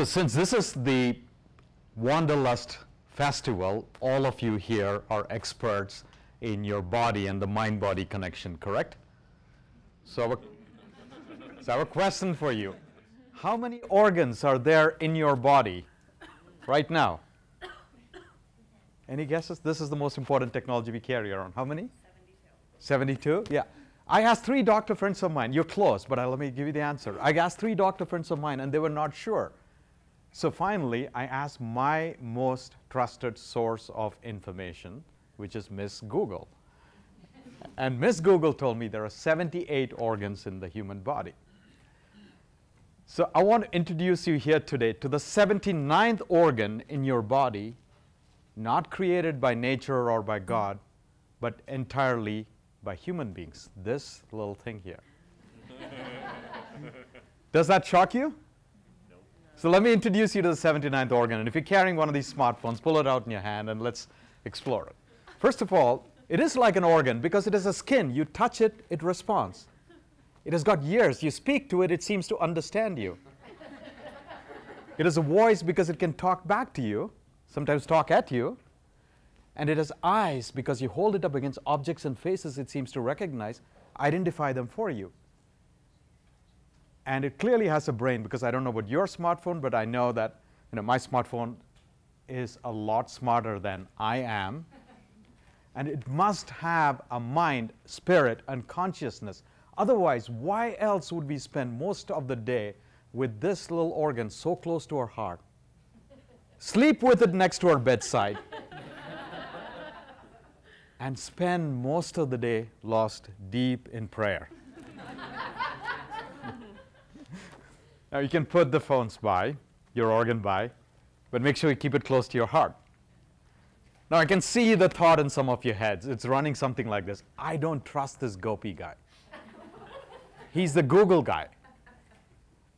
So since this is the Wanderlust Festival, all of you here are experts in your body and the mind-body connection, correct? So our question for you, how many organs are there in your body right now? Any guesses? This is the most important technology we carry around. How many? 72? Yeah. I asked 3 doctor friends of mine. You're close, but let me give you the answer. I asked 3 doctor friends of mine, and they were not sure. So finally, I asked my most trusted source of information, which is Miss Google. And Miss Google told me there are 78 organs in the human body. So I want to introduce you here today to the 79th organ in your body, not created by nature or by God, but entirely by human beings. This little thing here. Does that shock you? No. So let me introduce you to the 79th organ. And if you're carrying one of these smartphones, pull it out in your hand and let's explore it. First of all, it is like an organ because it is a skin. You touch it, it responds. It has got ears. You speak to it, it seems to understand you. It has a voice because it can talk back to you, sometimes talk at you. And it has eyes because you hold it up against objects and faces it seems to recognize, identify them for you. And it clearly has a brain because I don't know about your smartphone, but I know that my smartphone is a lot smarter than I am. And it must have a mind, spirit, and consciousness. Otherwise, why else would we spend most of the day with this little organ so close to our heart? Sleep with it next to our bedside. And spend most of the day lost deep in prayer. Now you can put the phones by, your organ by, but make sure you keep it close to your heart. Now I can see the thought in some of your heads. It's running something like this. I don't trust this Gopi guy. He's the Google guy.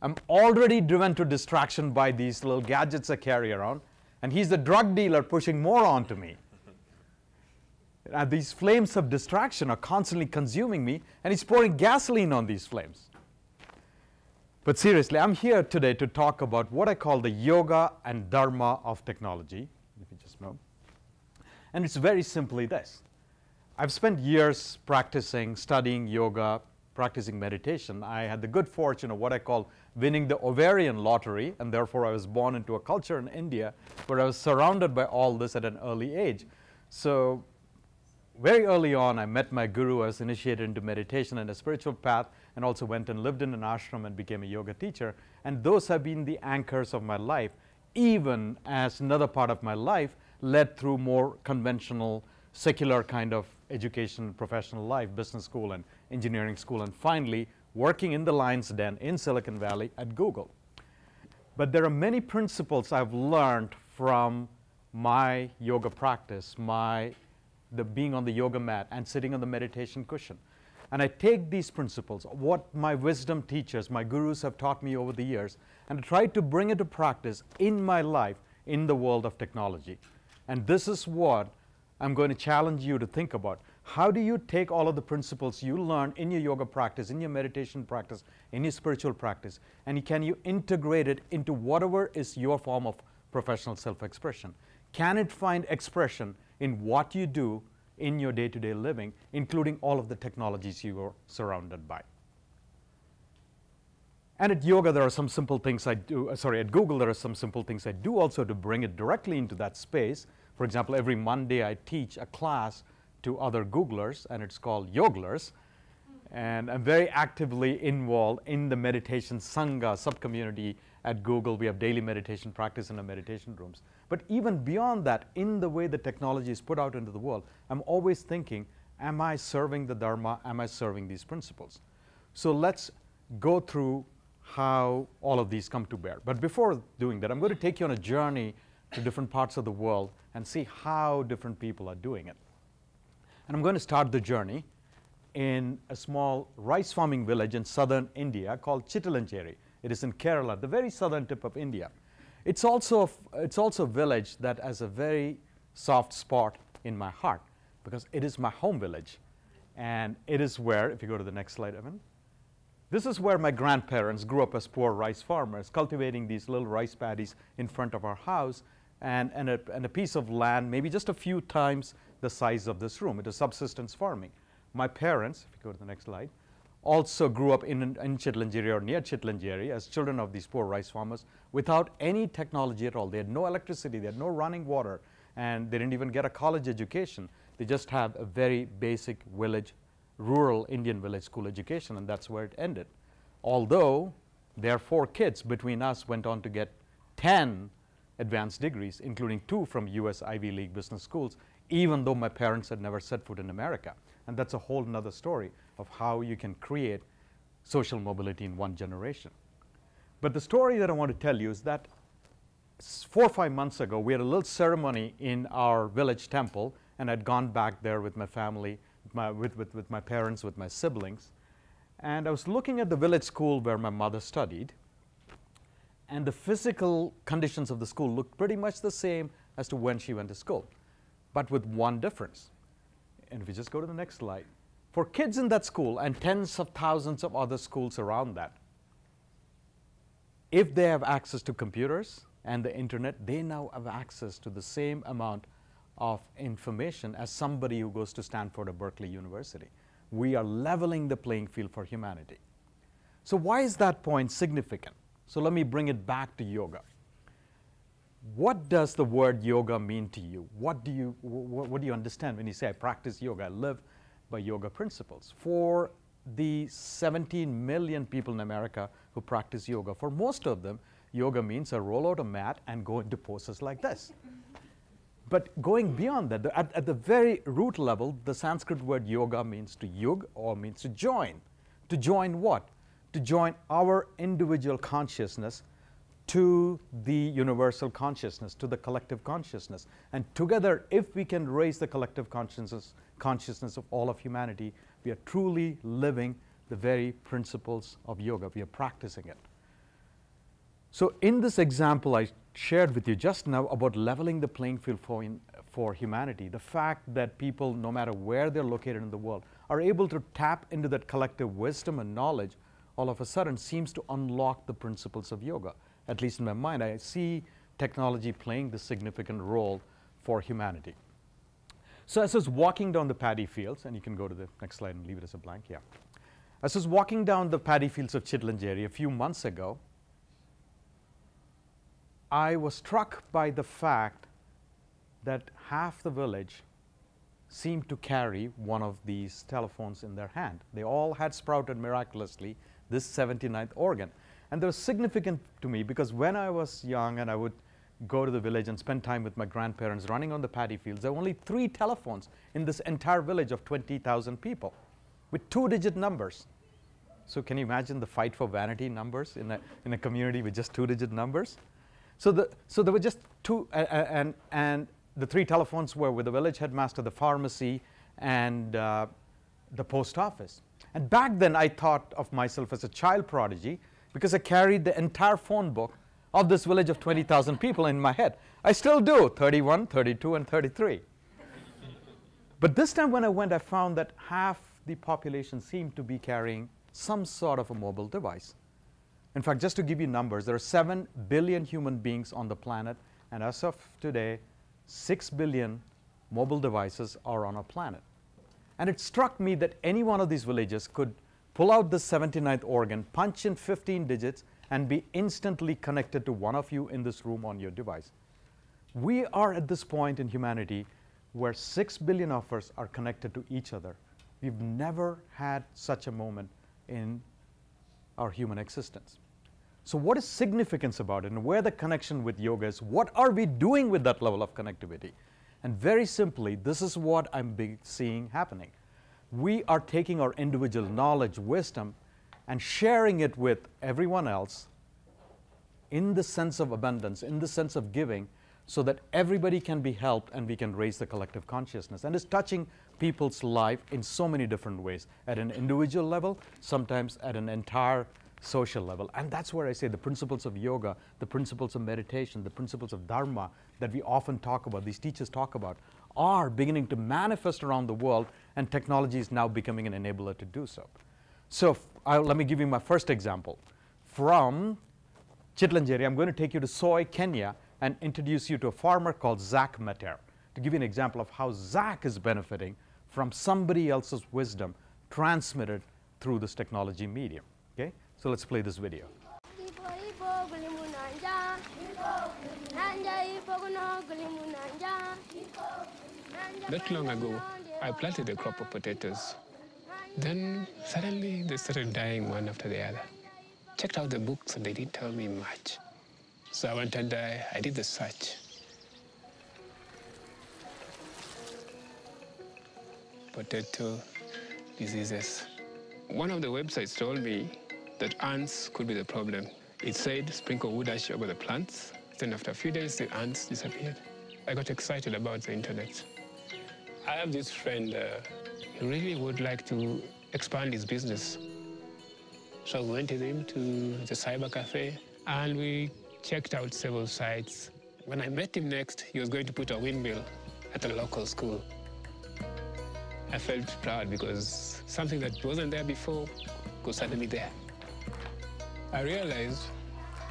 I'm already driven to distraction by these little gadgets I carry around, and he's the drug dealer pushing more onto me. These flames of distraction are constantly consuming me, and he's pouring gasoline on these flames. But seriously, I'm here today to talk about what I call the Yoga and Dharma of Technology. If you just know. And it's very simply this. I've spent years practicing, studying yoga, practicing meditation. I had the good fortune of what I call winning the ovarian lottery, and therefore I was born into a culture in India where I was surrounded by all this at an early age. So very early on, I met my guru. I was initiated into meditation and a spiritual path, and also went and lived in an ashram and became a yoga teacher. And those have been the anchors of my life, even as another part of my life led through more conventional, secular kind of education, professional life, business school and engineering school, and finally working in the lion's den in Silicon Valley at Google. But there are many principles I've learned from my yoga practice, the being on the yoga mat and sitting on the meditation cushion. And I take these principles, what my wisdom teachers, my gurus have taught me over the years, and I try to bring it to practice in my life in the world of technology. And this is what I'm going to challenge you to think about. How do you take all of the principles you learn in your yoga practice, in your meditation practice, in your spiritual practice, and can you integrate it into whatever is your form of professional self-expression? Can it find expression in what you do in your day-to-day living, including all of the technologies you are surrounded by? And at yoga, there are some simple things I do. At Google, there are some simple things I do also to bring it directly into that space. For example, every Monday, I teach a class to other Googlers, and it's called Yoglers. And I'm very actively involved in the meditation Sangha sub-community at Google. We have daily meditation practice in our meditation rooms. But even beyond that, in the way the technology is put out into the world, I'm always thinking, am I serving the Dharma? Am I serving these principles? So let's go through how all of these come to bear. But before doing that, I'm going to take you on a journey to different parts of the world and see how different people are doing it. And I'm going to start the journey in a small rice farming village in southern India called Chittalancheri. It is in Kerala, the very southern tip of India. It's also a village that has a very soft spot in my heart because it is my home village. And it is where, if you go to the next slide, Evan, This is where my grandparents grew up as poor rice farmers, cultivating these little rice paddies in front of our house and a piece of land, maybe just a few times the size of this room. It is subsistence farming. My parents, if you go to the next slide, also grew up in Chitlangery or near Chitlangery as children of these poor rice farmers without any technology at all. They had no electricity, they had no running water, and they didn't even get a college education. They just have a very basic village, rural Indian village school education, and that's where it ended. Although their 4 kids between us went on to get 10 advanced degrees, including 2 from US Ivy League business schools, even though my parents had never set foot in America. And that's a whole nother story of how you can create social mobility in one generation. But the story that I want to tell you is that 4 or 5 months ago, we had a little ceremony in our village temple, and I'd gone back there with my family, with my parents, with my siblings. And I was looking at the village school where my mother studied, and the physical conditions of the school looked pretty much the same as to when she went to school, but with one difference. And if we just go to the next slide, for kids in that school and tens of thousands of other schools around that, if they have access to computers and the internet, they now have access to the same amount of information as somebody who goes to Stanford or Berkeley University. We are leveling the playing field for humanity. So why is that point significant? So let me bring it back to yoga. What does the word yoga mean to you? What do you understand when you say I practice yoga, I live by yoga principles? For the 17 million people in America who practice yoga, for most of them, yoga means I roll out a mat and go into poses like this. But going beyond that, at the very root level, the Sanskrit word yoga means to yug, or means to join. To join what? To join our individual consciousness to the universal consciousness, to the collective consciousness. And together, if we can raise the collective consciousness of all of humanity, we are truly living the very principles of yoga. We are practicing it. So in this example I shared with you just now about leveling the playing field for humanity, the fact that people, no matter where they're located in the world, are able to tap into that collective wisdom and knowledge, all of a sudden seems to unlock the principles of yoga. At least in my mind, I see technology playing this significant role for humanity. So as I was walking down the paddy fields, and you can go to the next slide and leave it as a blank, yeah. As I was walking down the paddy fields of Chitlangery a few months ago, I was struck by the fact that half the village seemed to carry one of these telephones in their hand. They all had sprouted miraculously this 79th organ. And that was significant to me because when I was young and I would go to the village and spend time with my grandparents running on the paddy fields, there were only 3 telephones in this entire village of 20,000 people with 2-digit numbers. So can you imagine the fight for vanity numbers in a community with just 2-digit numbers? So there were just 2, and the 3 telephones were with the village headmaster, the pharmacy, and the post office. And back then I thought of myself as a child prodigy because I carried the entire phone book of this village of 20,000 people in my head. I still do, 31, 32, and 33. But this time when I went, I found that half the population seemed to be carrying some sort of a mobile device. In fact, just to give you numbers, there are 7 billion human beings on the planet, and as of today, 6 billion mobile devices are on our planet. And it struck me that any one of these villages could pull out the 79th organ, punch in 15 digits, and be instantly connected to one of you in this room on your device. We are at this point in humanity where 6 billion of us are connected to each other. We've never had such a moment in our human existence. So what is significance about it, and where the connection with yoga is? What are we doing with that level of connectivity? And very simply, this is what I'm seeing happening. We are taking our individual knowledge, wisdom, and sharing it with everyone else in the sense of abundance, in the sense of giving, so that everybody can be helped and we can raise the collective consciousness. And it's touching people's life in so many different ways, at an individual level, sometimes at an entire social level. And that's where I say the principles of yoga, the principles of meditation, the principles of dharma that we often talk about, these teachers talk about, are beginning to manifest around the world, and technology is now becoming an enabler to do so. So let me give you my first example. From Chitlanjeri, I'm going to take you to Soy, Kenya, and introduce you to a farmer called Zach Mater, to give you an example of how Zach is benefiting from somebody else's wisdom transmitted through this technology medium. Okay? So let's play this video. Not long ago, I planted a crop of potatoes. Then suddenly they started dying one after the other. Checked out the books and they didn't tell me much. So I went and I did the search. Potato diseases. One of the websites told me that ants could be the problem. It said sprinkle wood ash over the plants. Then after a few days, the ants disappeared. I got excited about the internet. I have this friend, he really would like to expand his business. So we went with him to the cyber cafe and we checked out several sites. When I met him next, he was going to put a windmill at a local school. I felt proud because something that wasn't there before was suddenly there. I realized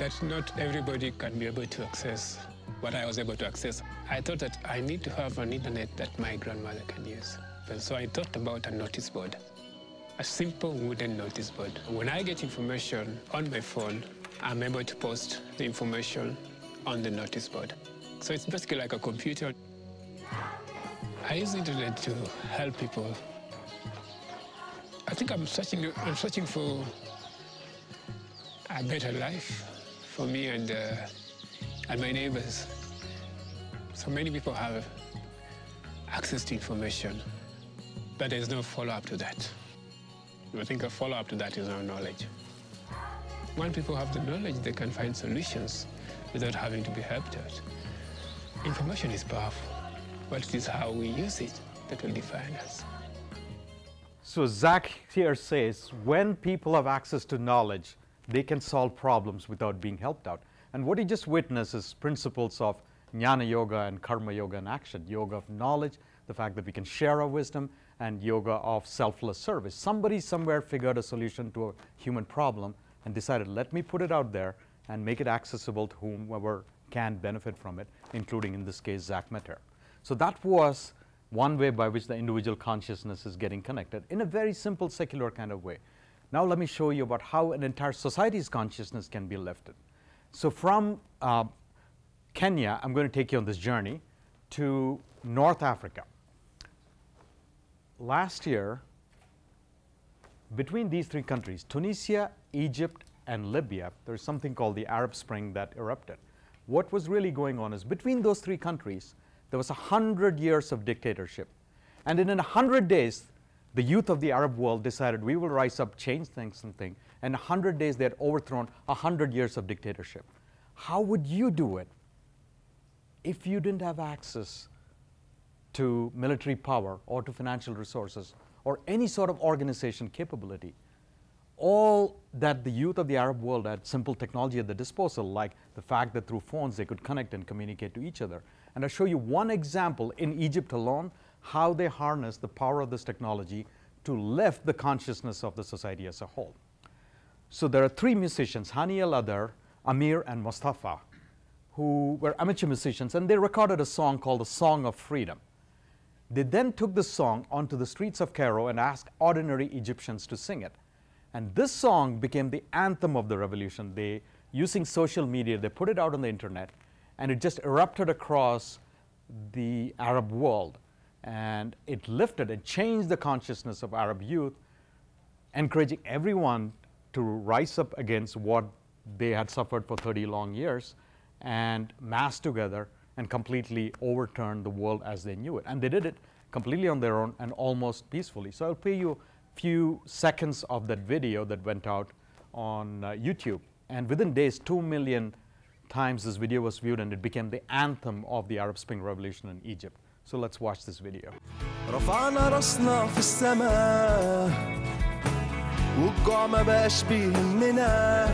that not everybody can be able to access what I was able to access. I thought that I need to have an internet that my grandmother can use. And so I thought about a notice board, a simple wooden notice board. When I get information on my phone, I'm able to post the information on the notice board. So it's basically like a computer. I use the internet to help people. I think I'm searching for a better life for me and my neighbors. So many people have access to information, but there's no follow-up to that. I think a follow-up to that is our knowledge. When people have the knowledge, they can find solutions without having to be helped out. Information is powerful, but it is how we use it that will define us. So Zach here says, when people have access to knowledge, they can solve problems without being helped out. And what he just witnessed is principles of Jnana Yoga and Karma Yoga in action. Yoga of knowledge, the fact that we can share our wisdom, and yoga of selfless service. Somebody somewhere figured a solution to a human problem and decided, let me put it out there and make it accessible to whomever can benefit from it, including, in this case, Zach Mater. So that was one way by which the individual consciousness is getting connected in a very simple, secular kind of way. Now let me show you about how an entire society's consciousness can be lifted. So from Kenya, I'm going to take you on this journey to North Africa. Last year, between these three countries, Tunisia, Egypt, and Libya, there's something called the Arab Spring that erupted. What was really going on is between those three countries, there was 100 years of dictatorship. And in 100 days, the youth of the Arab world decided we will rise up, change things, and things. And in 100 days, they had overthrown 100 years of dictatorship. How would you do it if you didn't have access to military power or to financial resources or any sort of organization capability? All that the youth of the Arab world had simple technology at their disposal, like the fact that through phones they could connect and communicate to each other. And I'll show you one example in Egypt alone, how they harness the power of this technology to lift the consciousness of the society as a whole. So there are three musicians, Hani al-Adar, Amir, and Mustafa, who were amateur musicians, and they recorded a song called the Song of Freedom. They then took the song onto the streets of Cairo and asked ordinary Egyptians to sing it. And this song became the anthem of the revolution. They, using social media, they put it out on the internet, and it just erupted across the Arab world. And it lifted and changed the consciousness of Arab youth, encouraging everyone to rise up against what they had suffered for 30 long years and mass together and completely overturn the world as they knew it. And they did it completely on their own and almost peacefully. So I'll play you a few seconds of that video that went out on YouTube. And within days, 2 million times this video was viewed, and it became the anthem of the Arab Spring Revolution in Egypt. So let's watch this video. رفعنا راسنا في السماء والجوع ما بقاش بيهمنا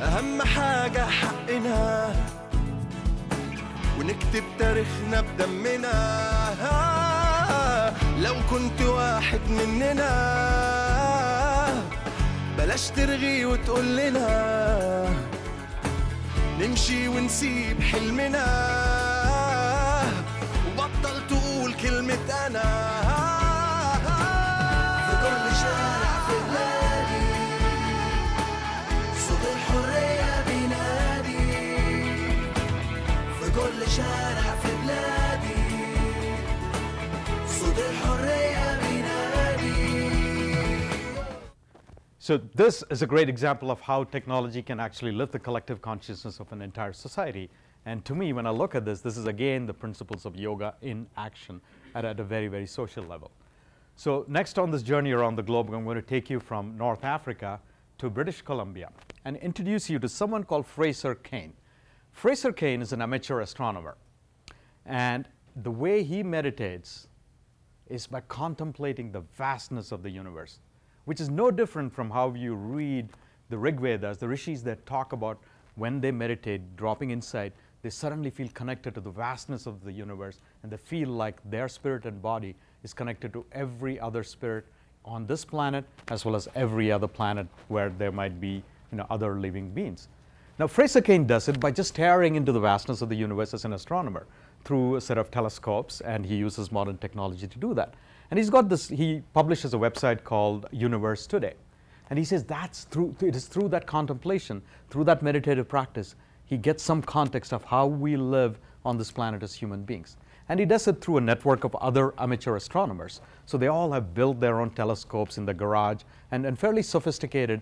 أهم حاجة حقنا ونكتب تاريخنا بدمنا لو كنت واحد مننا بلاش ترغي وتقول لنا نمشي ونسيب حلمنا وبطل تقول كلمة أنا. في كل شارع في بلادي صوت الحرية بينادي، في كل شارع في بلادي صوت الحرية بينادي. So this is a great example of how technology can actually lift the collective consciousness of an entire society. And to me, when I look at this, this is again the principles of yoga in action at a very, very social level. So next on this journey around the globe, I'm going to take you from North Africa to British Columbia and introduce you to someone called Fraser Cain. Fraser Cain is an amateur astronomer. And the way he meditates is by contemplating the vastness of the universe, which is no different from how you read the Rig Vedas, the rishis that talk about when they meditate, dropping insight, they suddenly feel connected to the vastness of the universe, and they feel like their spirit and body is connected to every other spirit on this planet, as well as every other planet where there might be other living beings. Now, Fraser Cain does it by just staring into the vastness of the universe as an astronomer through a set of telescopes, and he uses modern technology to do that. And he's got this, he publishes a website called Universe Today. And he says it is through that contemplation, through that meditative practice, he gets some context of how we live on this planet as human beings. And he does it through a network of other amateur astronomers. So they all have built their own telescopes in the garage and fairly sophisticated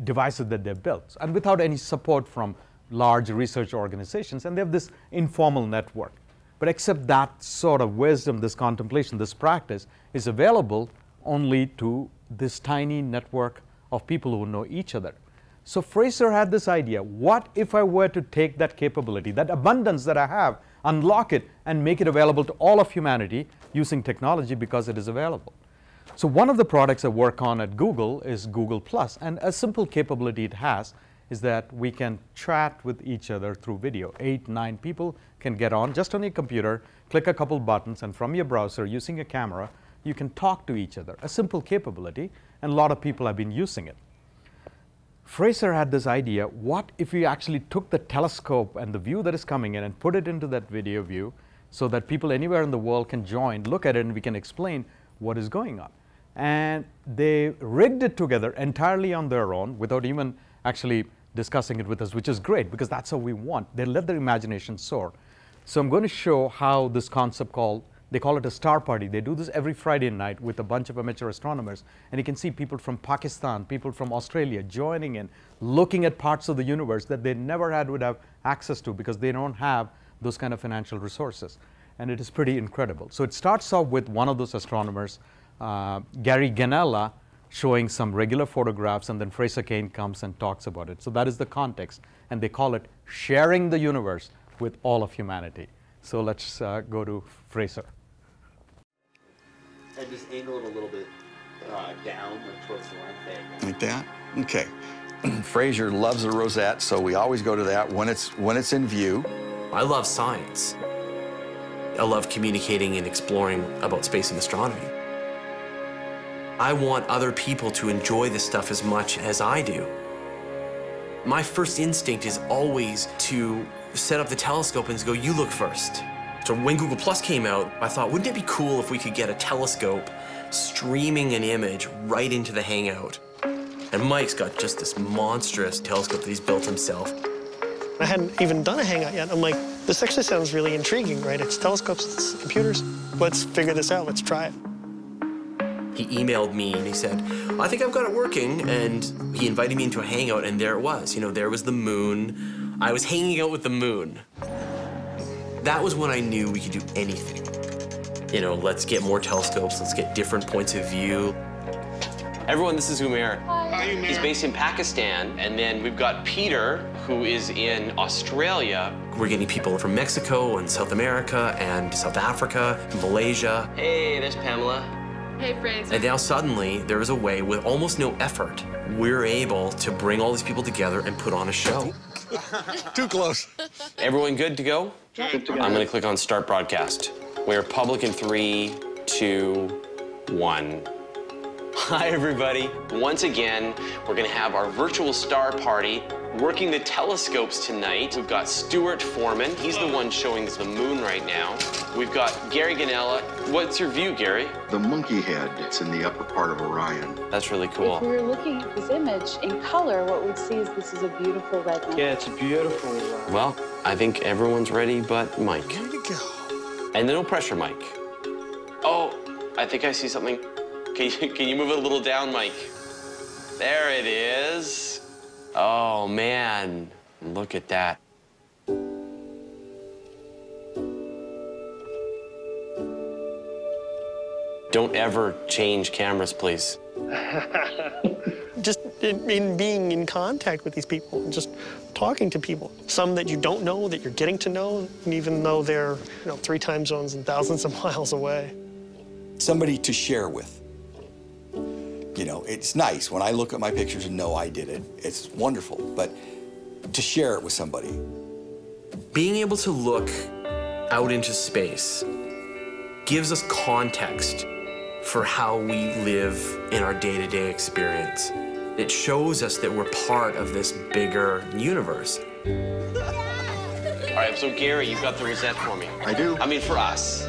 devices that they've built, and without any support from large research organizations. And they have this informal network. But except that sort of wisdom, this contemplation, this practice is available only to this tiny network of people who know each other. So Fraser had this idea, what if I were to take that capability, that abundance that I have, unlock it and make it available to all of humanity using technology because it is available. So one of the products I work on at Google is Google+, and a simple capability it has is that we can chat with each other through video. 8, 9 people can get on just on your computer, click a couple buttons, and from your browser using a camera, you can talk to each other. A simple capability, and a lot of people have been using it. Fraser had this idea, what if we actually took the telescope and the view that is coming in and put it into that video view so that people anywhere in the world can join, look at it, and we can explain what is going on. And they rigged it together entirely on their own without even actually discussing it with us, which is great because that's how we want. They let their imagination soar. So I'm going to show how this concept they call it a star party. They do this every Friday night with a bunch of amateur astronomers. And you can see people from Pakistan, people from Australia joining in, looking at parts of the universe that they never would have access to because they don't have those kind of financial resources. And it is pretty incredible. So it starts off with one of those astronomers, Gary Ganella, showing some regular photographs, and then Fraser Cain comes and talks about it. So that is the context, and they call it sharing the universe with all of humanity. So let's go to Fraser. And just angle it a little bit down, like towards the line there. Like that? Okay. Fraser loves a rosette, so we always go to that when it's in view. I love science. I love communicating and exploring about space and astronomy. I want other people to enjoy this stuff as much as I do. My first instinct is always to set up the telescope and go, you look first. So when Google Plus came out, I thought, wouldn't it be cool if we could get a telescope streaming an image right into the Hangout? And Mike's got just this monstrous telescope that he's built himself. I hadn't even done a Hangout yet. I'm like, this actually sounds really intriguing, right? It's telescopes, it's computers. Let's figure this out, let's try it. He emailed me and he said, I think I've got it working. And he invited me into a Hangout, and there it was. There was the moon. I was hanging out with the moon. That was when I knew we could do anything. Let's get more telescopes, let's get different points of view. Everyone, this is Umair. Hi, Umair. He's based in Pakistan, and then we've got Peter, who is in Australia. We're getting people from Mexico and South America and South Africa, Malaysia. Hey, there's Pamela. Hey, Fraser. And now suddenly, there is a way, with almost no effort, we're able to bring all these people together and put on a show. Too close. Everyone good to go? Good to go. I'm going to click on Start Broadcast. We're public in 3, 2, 1. Hi, everybody. Once again, we're going to have our virtual star party. Working the telescopes tonight, we've got Stuart Foreman. He's the one showing us the moon right now. We've got Gary Ganella. What's your view, Gary? The monkey head, it's in the upper part of Orion. That's really cool. If we were looking at this image in color, what we'd see is this is a beautiful red line. Yeah, it's beautiful. Well, I think everyone's ready but Mike. Way to go. And no pressure, Mike. Oh, I think I see something. Can you move it a little down, Mike? There it is. Oh, man. Look at that. Don't ever change cameras, please. Just in being in contact with these people and just talking to people. Some that you don't know, that you're getting to know, and even though they're 3 time zones and thousands of miles away. Somebody to share with. It's nice when I look at my pictures and know I did it. It's wonderful, but to share it with somebody. Being able to look out into space gives us context for how we live in our day-to-day experience. It shows us that we're part of this bigger universe. All right, so Gary, you've got the rosette for me. I do. I mean, for us,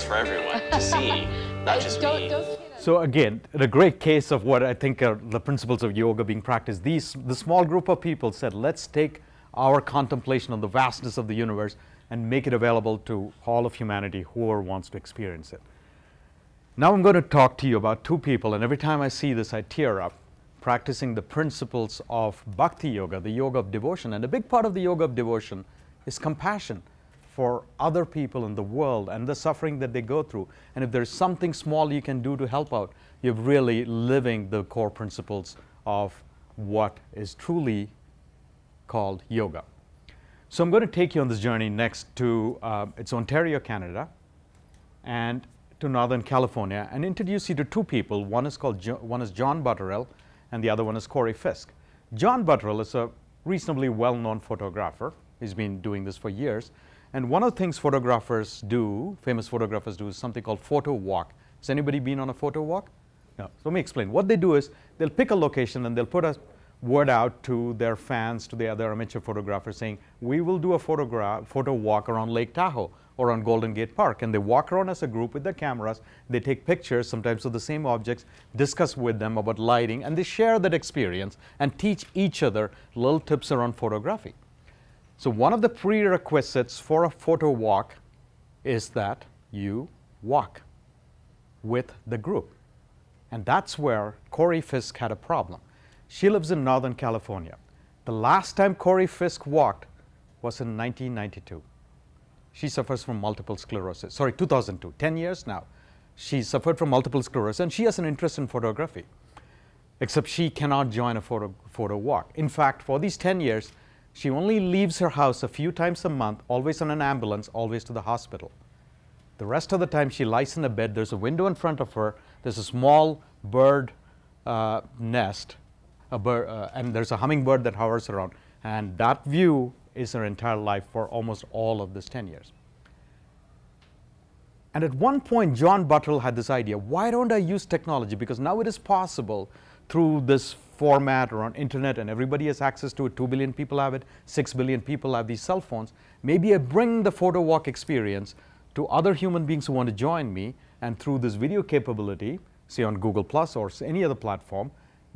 for everyone to see, not just me. So again, the great case of what I think are the principles of yoga being practiced. The small group of people said, let's take our contemplation of the vastness of the universe and make it available to all of humanity, whoever wants to experience it. Now I'm going to talk to you about 2 people, and every time I see this, I tear up, practicing the principles of bhakti yoga, the yoga of devotion. And a big part of the yoga of devotion is compassion for other people in the world and the suffering that they go through. And if there's something small you can do to help out, you're really living the core principles of what is truly called yoga. So I'm going to take you on this journey next to, it's Ontario, Canada, and to Northern California, and introduce you to 2 people. One is John Butterill, and the other one is Corey Fisk. John Butterill is a reasonably well-known photographer. He's been doing this for years. And one of the things photographers do, famous photographers do, is something called photo walk. Has anybody been on a photo walk? No. So let me explain. What they do is they'll pick a location and they'll put a word out to their fans, to the other amateur photographers, saying, we will do a photo walk around Lake Tahoe or on Golden Gate Park. And they walk around as a group with their cameras. They take pictures, sometimes of the same objects, discuss with them about lighting, and they share that experience and teach each other little tips around photography. So one of the prerequisites for a photo walk is that you walk with the group. And that's where Corey Fisk had a problem. She lives in Northern California. The last time Corey Fisk walked was in 1992. She suffers from multiple sclerosis. Sorry, 2002, 10 years now. She suffered from multiple sclerosis, and she has an interest in photography, except she cannot join a photo walk. In fact, for these 10 years, she only leaves her house a few times a month, always on an ambulance, always to the hospital. The rest of the time, she lies in a bed. There's a window in front of her. There's a small bird nest, and there's a hummingbird that hovers around. And that view is her entire life for almost all of this 10 years. And at one point, John Butterill had this idea, why don't I use technology? Because now it is possible through this format or on internet, and everybody has access to it. 2 billion people have it. 6 billion people have these cell phones. Maybe I bring the photo walk experience to other human beings who want to join me, and through this video capability, say on Google Plus or any other platform,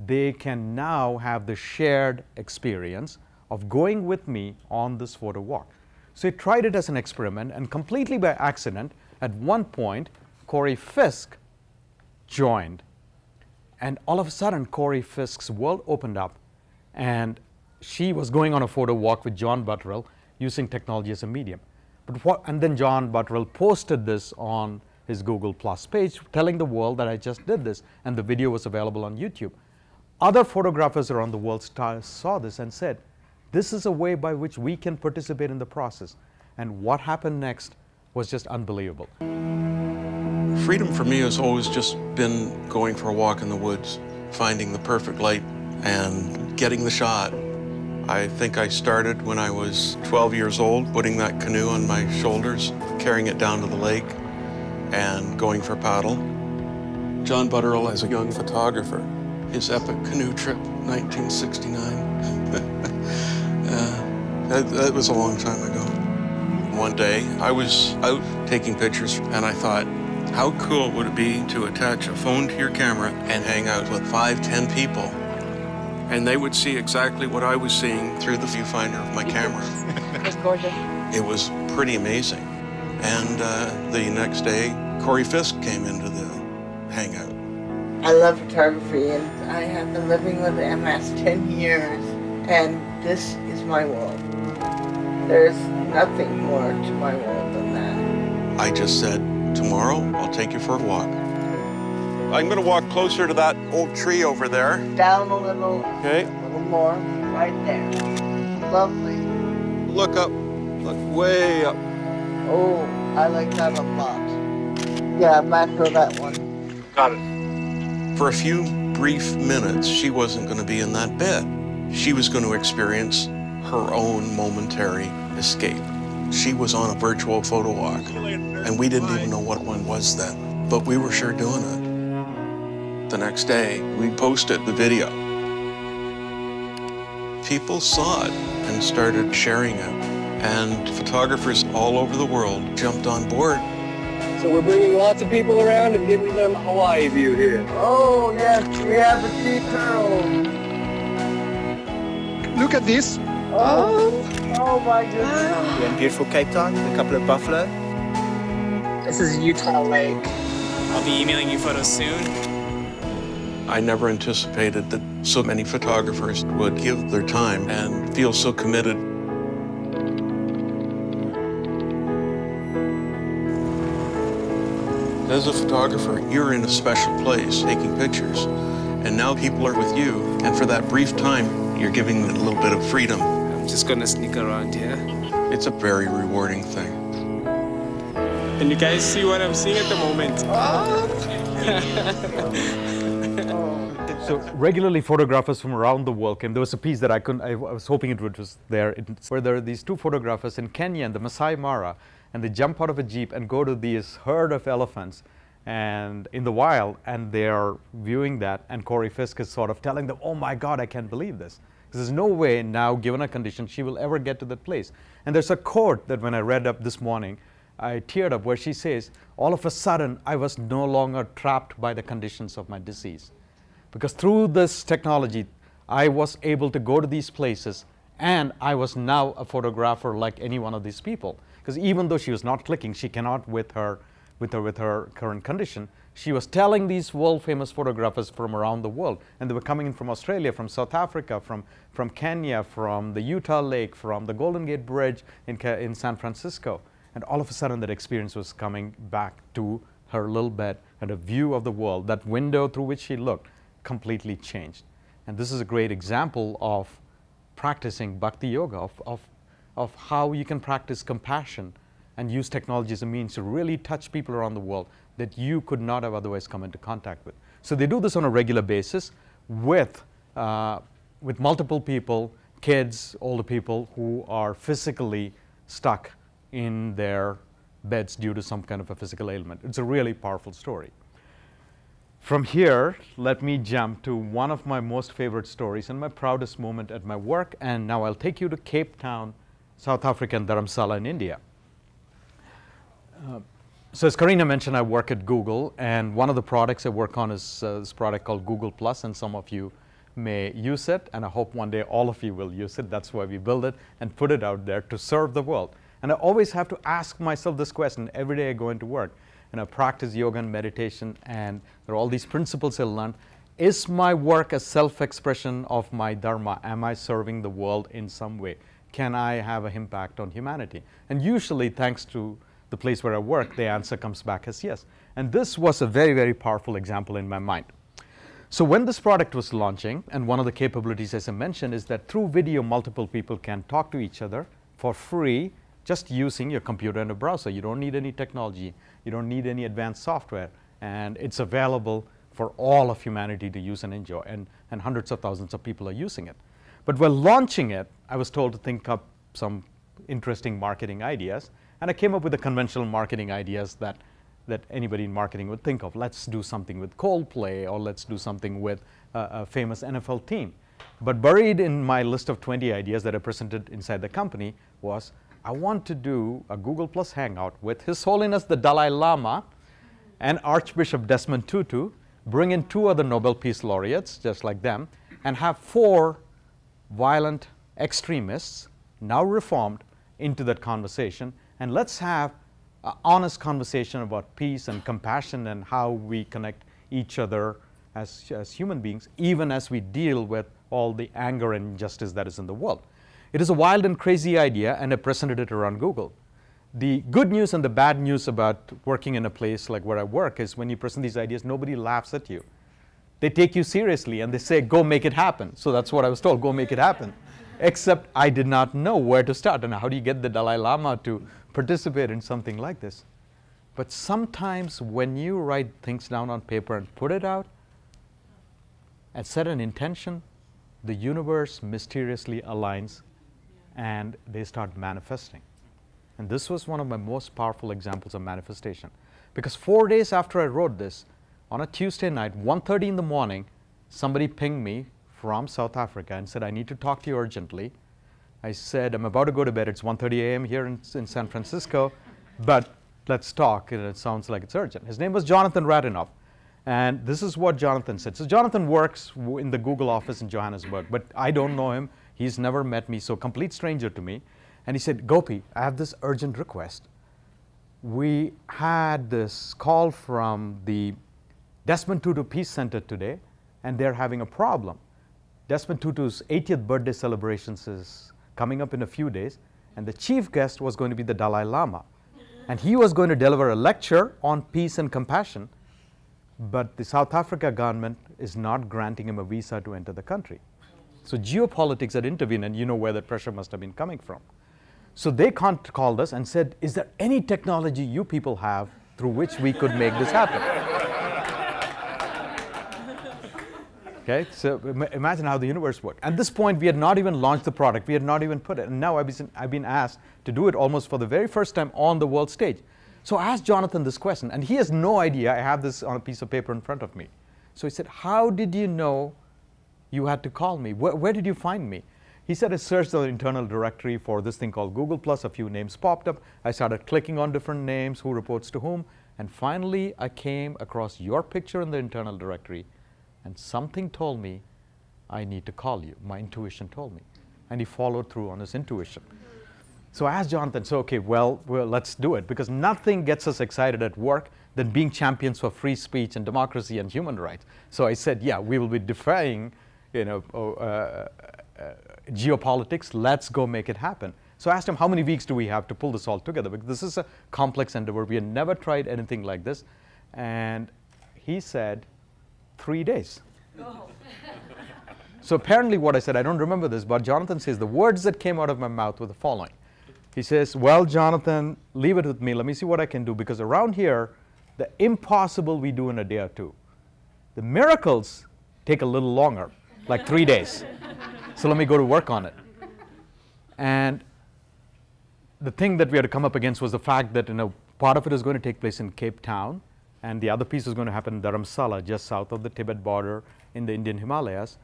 they can now have the shared experience of going with me on this photo walk. So he tried it as an experiment, and completely by accident, at one point, Corey Fisk joined. And all of a sudden, Corey Fisk's world opened up, and she was going on a photo walk with John Butterill using technology as a medium. And then John Butterill posted this on his Google Plus page, telling the world that I just did this, and the video was available on YouTube. Other photographers around the world saw this and said, this is a way by which we can participate in the process. And what happened next was just unbelievable. Freedom for me has always just been going for a walk in the woods, finding the perfect light and getting the shot. I think I started when I was 12 years old, putting that canoe on my shoulders, carrying it down to the lake and going for a paddle. John Butterell as a young photographer, his epic canoe trip, 1969. That was a long time ago. One day, I was out taking pictures, and I thought, how cool would it be to attach a phone to your camera and hang out with 5, 10 people, and they would see exactly what I was seeing through the viewfinder of my camera. It's gorgeous. It was pretty amazing. And the next day, Corey Fisk came into the hangout. I love photography, and I have been living with MS 10 years, and this is my world. There's nothing more to my world than that. I just said, tomorrow, I'll take you for a walk. I'm going to walk closer to that old tree over there. Down a little, Okay. a little more, right there. Lovely. Look up. Look way up. Oh, I like that a lot. Yeah, macro that one. Got it. For a few brief minutes, she wasn't going to be in that bed. She was going to experience her own momentary escape. She was on a virtual photo walk, and we didn't even know what one was then, but we were sure doing it. The next day, we posted the video. People saw it and started sharing it, and photographers all over the world jumped on board. So we're bringing lots of people around and giving them Hawaii view here. Oh, yes, we have the sea turtle. Look at this. Oh my goodness. We're in beautiful Cape Town, a couple of buffalo. This is Utah Lake. I'll be emailing you photos soon. I never anticipated that so many photographers would give their time and feel so committed. As a photographer, you're in a special place taking pictures, and now people are with you, and for that brief time, you're giving them a little bit of freedom. I'm just gonna sneak around here. It's a very rewarding thing. Can you guys see what I'm seeing at the moment? So regularly photographers from around the world came. There was a piece that I was hoping it was there, where there are these two photographers in Kenya and the Masai Mara, and they jump out of a jeep and go to this herd of elephants and in the wild, and they are viewing that, and Corey Fisk is sort of telling them, oh my God, I can't believe this. There's no way now, given a condition, she will ever get to that place. And there's a quote that when I read up this morning, I teared up, where she says, all of a sudden, I was no longer trapped by the conditions of my disease. Because through this technology, I was able to go to these places, and I was now a photographer like any one of these people. Because even though she was not clicking, she cannot with her current condition, she was telling these world-famous photographers from around the world, and they were coming in from Australia, from South Africa, from Kenya, from the Utah Lake, from the Golden Gate Bridge in San Francisco. And all of a sudden, that experience was coming back to her little bed, and a view of the world, that window through which she looked, completely changed. And this is a great example of practicing bhakti yoga, of how you can practice compassion and use technology as a means to really touch people around the world that you could not have otherwise come into contact with. So they do this on a regular basis with multiple people, kids, older people who are physically stuck in their beds due to some kind of a physical ailment. It's a really powerful story. From here, let me jump to one of my most favorite stories and my proudest moment at my work, and now I'll take you to Cape Town, South Africa, and Dharamsala in India. So as Karina mentioned, I work at Google, and one of the products I work on is this product called Google+, and some of you may use it, and I hope one day all of you will use it. That's why we build it and put it out there to serve the world. And I always have to ask myself this question every day I go into work. And I practice yoga and meditation, and there are all these principles I learned. Is my work a self-expression of my dharma? Am I serving the world in some way? Can I have an impact on humanity? And usually, thanks to the place where I work, the answer comes back as yes. And this was a very, very powerful example in my mind. So when this product was launching, and one of the capabilities, as I mentioned, is that through video, multiple people can talk to each other for free, just using your computer and a browser. You don't need any technology. You don't need any advanced software. And it's available for all of humanity to use and enjoy. And hundreds of thousands of people are using it. But while launching it, I was told to think up some interesting marketing ideas. And I came up with the conventional marketing ideas that that anybody in marketing would think of. Let's do something with Coldplay, or let's do something with a famous NFL team. But buried in my list of 20 ideas that I presented inside the company was, I want to do a Google Plus Hangout with His Holiness the Dalai Lama and Archbishop Desmond Tutu, bring in 2 other Nobel Peace Laureates, just like them, and have 4 violent extremists, now reformed, into that conversation. And let's have an honest conversation about peace and compassion and how we connect each other as human beings, even as we deal with all the anger and injustice that is in the world. It is a wild and crazy idea, and I presented it around Google. The good news and the bad news about working in a place like where I work is when you present these ideas, nobody laughs at you. They take you seriously and they say, go make it happen. So that's what I was told, go make it happen. Except I did not know where to start and how do you get the Dalai Lama to participate in something like this. But sometimes when you write things down on paper and put it out and set an intention, the universe mysteriously aligns and they start manifesting. And this was one of my most powerful examples of manifestation. Because 4 days after I wrote this, on a Tuesday night, 1:30 in the morning, somebody pinged me from South Africa and said, I need to talk to you urgently. I said, I'm about to go to bed. It's 1:30 a.m. here in San Francisco, but let's talk. It sounds like it's urgent. His name was Jonathan Radinoff. And this is what Jonathan said. So Jonathan works in the Google office in Johannesburg, but I don't know him. He's never met me, so complete stranger to me. And he said, Gopi, I have this urgent request. We had this call from the Desmond Tutu Peace Center today, and they're having a problem. Desmond Tutu's 80th birthday celebrations is coming up in a few days, and the chief guest was going to be the Dalai Lama. And he was going to deliver a lecture on peace and compassion, but the South Africa government is not granting him a visa to enter the country. So geopolitics had intervened, and you know where that pressure must have been coming from. So they called us and said, is there any technology you people have through which we could make this happen? Okay, so imagine how the universe worked. At this point, we had not even launched the product. We had not even put it. And now I've been asked to do it almost for the very first time on the world stage. So I asked Jonathan this question, and he has no idea. I have this on a piece of paper in front of me. So he said, how did you know you had to call me? Where did you find me? He said, I searched the internal directory for this thing called Google+. A few names popped up. I started clicking on different names, who reports to whom. And finally, I came across your picture in the internal directory. And something told me, I need to call you. My intuition told me. And he followed through on his intuition. So I asked Jonathan, so okay, well, let's do it. Because nothing gets us excited at work than being champions for free speech and democracy and human rights. So I said, yeah, we will be defying, geopolitics. Let's go make it happen. So I asked him, how many weeks do we have to pull this all together? Because this is a complex endeavor. We had never tried anything like this. And he said, 3 days. Oh. So apparently what I said, I don't remember this, but Jonathan says the words that came out of my mouth were the following. He says, well, Jonathan, leave it with me. Let me see what I can do. Because around here, the impossible we do in a day or two. The miracles take a little longer, like 3 days. So let me go to work on it. And the thing that we had to come up against was the fact that part of it is going to take place in Cape Town, and the other piece is going to happen in Dharamsala, just south of the Tibet border in the Indian Himalayas.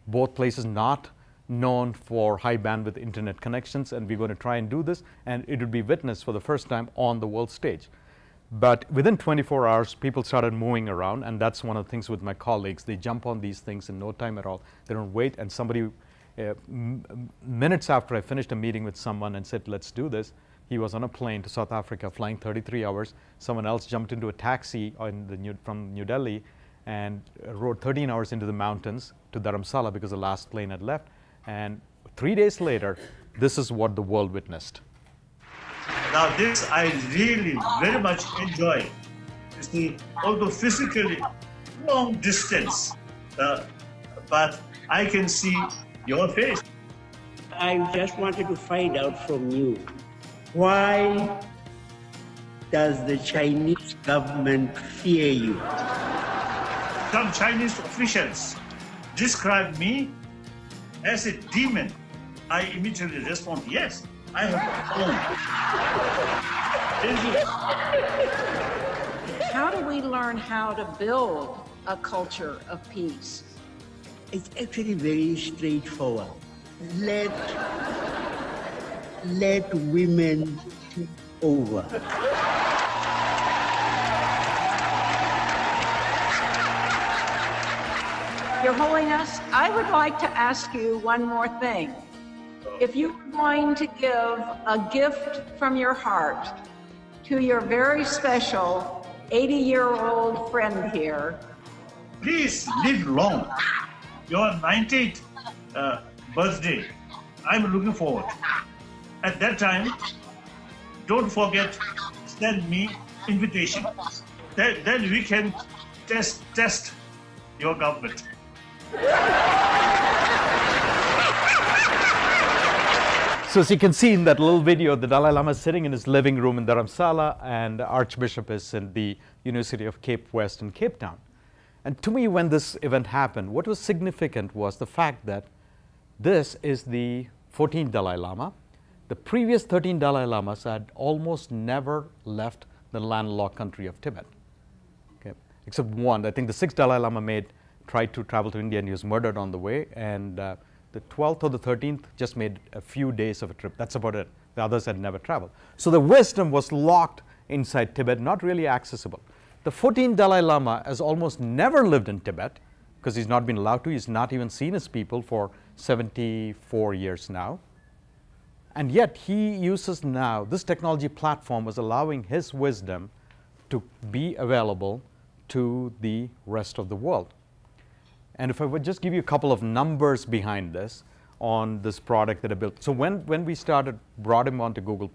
Both places not known for high bandwidth internet connections, and we're going to try and do this, and it would be witnessed for the first time on the world stage. But within 24 hours, people started moving around, and that's one of the things with my colleagues. They jump on these things in no time at all. They don't wait, and somebody, minutes after I finished a meeting with someone and said, let's do this, he was on a plane to South Africa, flying 33 hours. Someone else jumped into a taxi from New Delhi and rode 13 hours into the mountains to Dharamsala because the last plane had left. And 3 days later, this is what the world witnessed. Now this I really very much enjoy. You see, although physically long distance, but I can see your face. I just wanted to find out from you, why does the Chinese government fear you? Some Chinese officials describe me as a demon. I immediately respond, yes, I have a phone. how do we learn how to build a culture of peace? It's actually very straightforward. Let women take over. Your Holiness, I would like to ask you one more thing. If you were going to give a gift from your heart to your very special 80-year-old friend here. Please live long. Your 90th birthday, I'm looking forward. At that time, don't forget, send me invitation. Then we can test your government. So as you can see in that little video, the Dalai Lama is sitting in his living room in Dharamsala, and the Archbishop is in the University of Cape West in Cape Town. And to me, when this event happened, what was significant was the fact that this is the 14th Dalai Lama. The previous 13 Dalai Lamas had almost never left the landlocked country of Tibet, okay, except one. I think the 6th Dalai Lama tried to travel to India and he was murdered on the way, and the 12th or the 13th just made a few days of a trip. That's about it. The others had never traveled. So the wisdom was locked inside Tibet, not really accessible. The 14th Dalai Lama has almost never lived in Tibet because he's not been allowed to. He's not even seen his people for 74 years now. And yet he uses now, this technology platform is allowing his wisdom to be available to the rest of the world. And if I would just give you a couple of numbers behind this on this product that I built. So when we brought him onto Google+,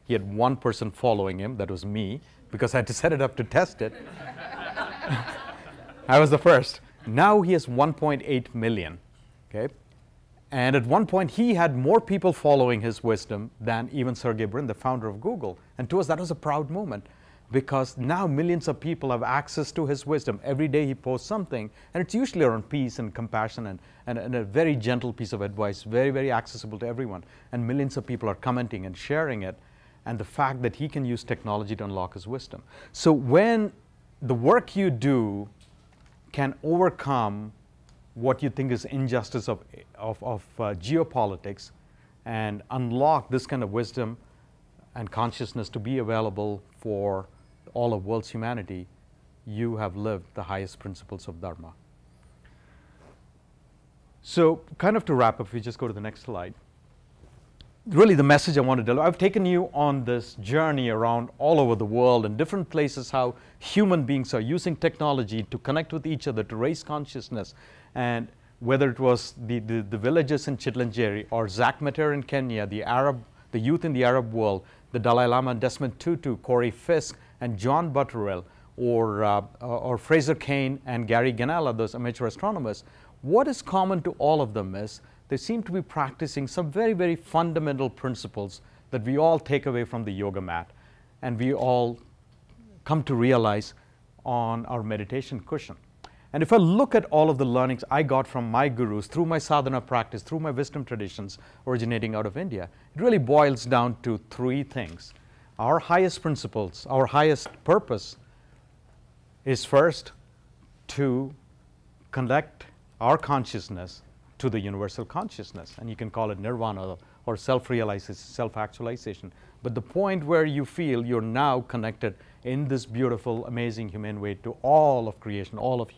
he had one person following him, that was me, because I had to set it up to test it. I was the first. Now he has 1.8 million, okay? And at one point, he had more people following his wisdom than even Sergey Brin, the founder of Google. And to us, that was a proud moment, because now millions of people have access to his wisdom. Every day he posts something, and it's usually around peace and compassion and a very gentle piece of advice, very, very accessible to everyone. And millions of people are commenting and sharing it, and the fact that he can use technology to unlock his wisdom. So when the work you do can overcome what you think is injustice of geopolitics and unlock this kind of wisdom and consciousness to be available for all of world's humanity, you have lived the highest principles of Dharma. So kind of to wrap up, if we just go to the next slide. Really the message I want to deliver, I've taken you on this journey around all over the world in different places, how human beings are using technology to connect with each other, to raise consciousness. And whether it was the villages in Chitlanjeri or Zach Mater in Kenya, the youth in the Arab world, the Dalai Lama and Desmond Tutu, Corey Fisk and John Butterell, or Fraser Cain and Gary Ganella, those amateur astronomers, what is common to all of them is they seem to be practicing some very, very fundamental principles that we all take away from the yoga mat and we all come to realize on our meditation cushion. And if I look at all of the learnings I got from my gurus through my sadhana practice, through my wisdom traditions originating out of India, it really boils down to three things. Our highest principles, our highest purpose is first to connect our consciousness to the universal consciousness. And you can call it nirvana or self-realization, self-actualization. But the point where you feel you're now connected in this beautiful, amazing, humane way to all of creation, all of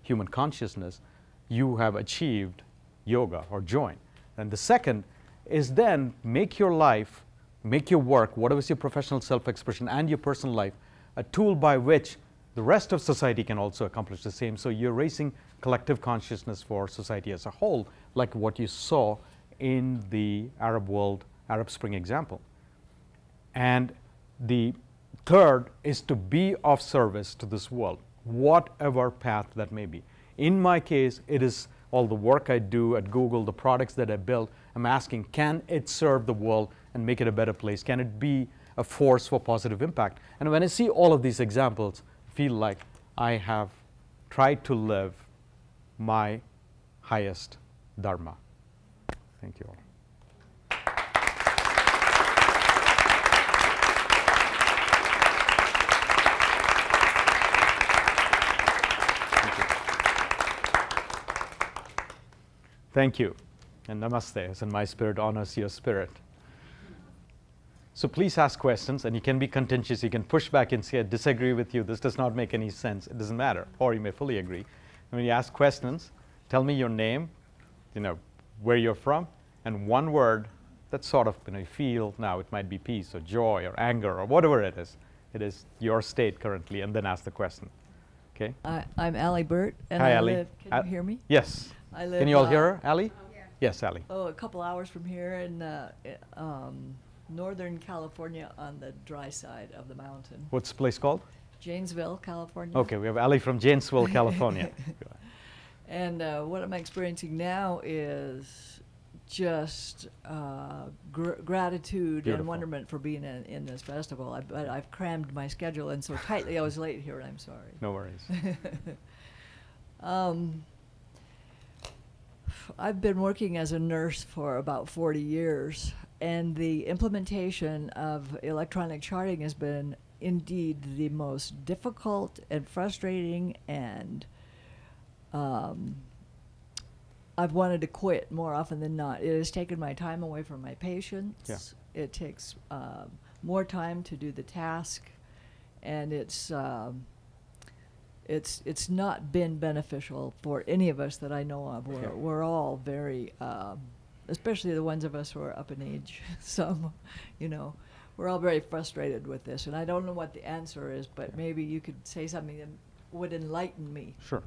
human consciousness, you have achieved yoga or join. And the second is then make your life, make your work, whatever is your professional self-expression and your personal life, a tool by which the rest of society can also accomplish the same. So you're raising collective consciousness for society as a whole, like what you saw in the Arab world, Arab Spring example. And the third is to be of service to this world, whatever path that may be. In my case, it is all the work I do at Google, the products that I build. I'm asking, can it serve the world and make it a better place? Can it be a force for positive impact? And when I see all of these examples, I feel like I have tried to live my highest Dharma. Thank you all. Thank you. And namaste, as in my spirit honors your spirit. So please ask questions, and you can be contentious. You can push back and say, I disagree with you. This does not make any sense. It doesn't matter. Or you may fully agree. And when you ask questions, tell me your name, where you're from, and one word that sort of you feel. Now it might be peace or joy or anger or whatever it is. It is your state currently, and then ask the question. Okay? I'm Allie Burt, and Hi, I Allie. live. Can you hear me? Yes. I live, can you all hear her, Allie? Yeah. Yes, Allie. Oh, a couple hours from here in Northern California on the dry side of the mountain. What's the place called? Janesville, California. Okay, we have Allie from Janesville, California. And what I'm experiencing now is just gratitude Beautiful. and wonderment for being in this festival. But I've crammed my schedule in so tightly I was late here, and I'm sorry. No worries. I've been working as a nurse for about 40 years, and the implementation of electronic charting has been indeed the most difficult and frustrating, and I've wanted to quit more often than not. It has taken my time away from my patients. Yeah. It takes more time to do the task, and it's not been beneficial for any of us that I know of. We're all very, especially the ones of us who are up in age, we're all very frustrated with this. And I don't know what the answer is, but maybe you could say something that would enlighten me. Sure.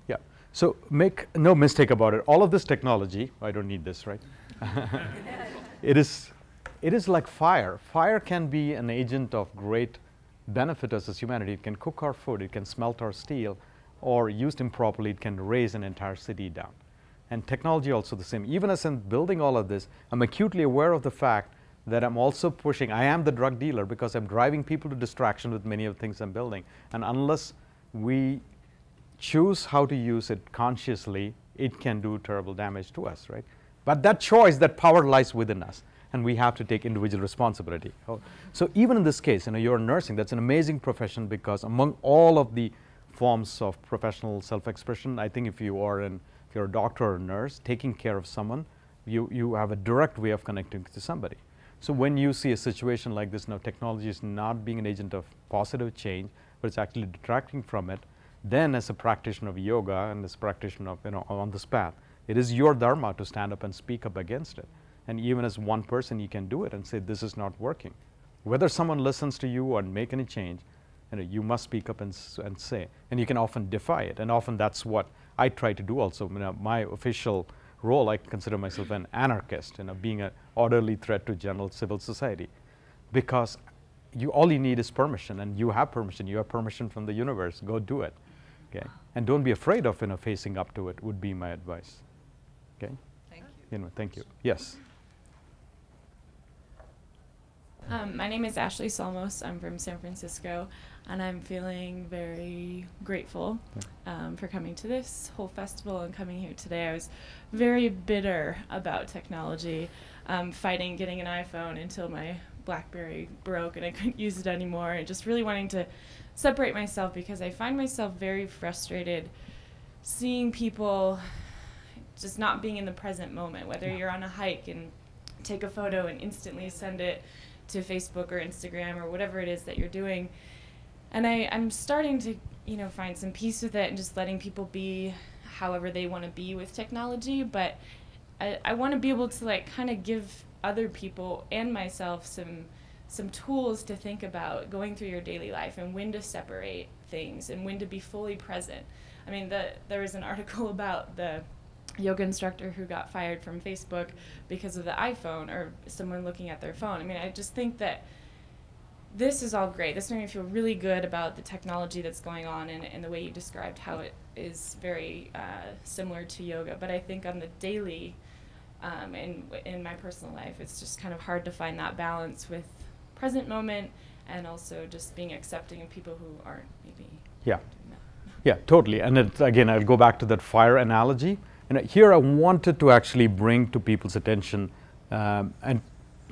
Yeah. So make no mistake about it. All of this technology, I don't need this, right? It is like fire. Fire can be an agent of great benefit us as humanity. It can cook our food, it can smelt our steel, or used improperly, it can raise an entire city down. And technology also the same. Even as I'm building all of this, I'm acutely aware of the fact that I'm also pushing, I am the drug dealer because I'm driving people to distraction with many of the things I'm building. And unless we choose how to use it consciously, it can do terrible damage to us, right? But that choice, that power lies within us. And we have to take individual responsibility. So even in this case, you're nursing. That's an amazing profession because among all of the forms of professional self-expression, I think if you're a doctor or a nurse, taking care of someone, you have a direct way of connecting to somebody. So when you see a situation like this, now technology is not being an agent of positive change, but it's actually detracting from it, then as a practitioner of yoga and as a practitioner of, on this path, it is your dharma to stand up and speak up against it. And even as one person, you can do it and say, this is not working. Whether someone listens to you or make any change, you must speak up and say. And you can often defy it. And often that's what I try to do also. My official role, I consider myself an anarchist, being an orderly threat to general civil society. Because all you need is permission, and you have permission. You have permission from the universe. Go do it. Okay? And don't be afraid of facing up to it, would be my advice. Okay? Thank you. Thank you. Yes. My name is Ashley Salmos. I'm from San Francisco, and I'm feeling very grateful for coming to this whole festival and coming here today. I was very bitter about technology, fighting getting an iPhone until my BlackBerry broke and I couldn't use it anymore, and just really wanting to separate myself because I find myself very frustrated seeing people just not being in the present moment, whether you're on a hike and take a photo and instantly send it to Facebook or Instagram or whatever it is that you're doing. And I'm starting to, find some peace with it and just letting people be however they want to be with technology. But I want to be able to kind of give other people and myself some tools to think about going through your daily life and when to separate things and when to be fully present. I mean, there was an article about the yoga instructor who got fired from Facebook because of the iPhone or someone looking at their phone. I mean, I just think that this is all great. This made me feel really good about the technology that's going on and the way you described how it is very similar to yoga. But I think on the daily, in my personal life, it's just kind of hard to find that balance with present moment and also just being accepting of people who aren't maybe doing that. Yeah, totally. And again, I'll go back to that fire analogy. And here I wanted to actually bring to people's attention and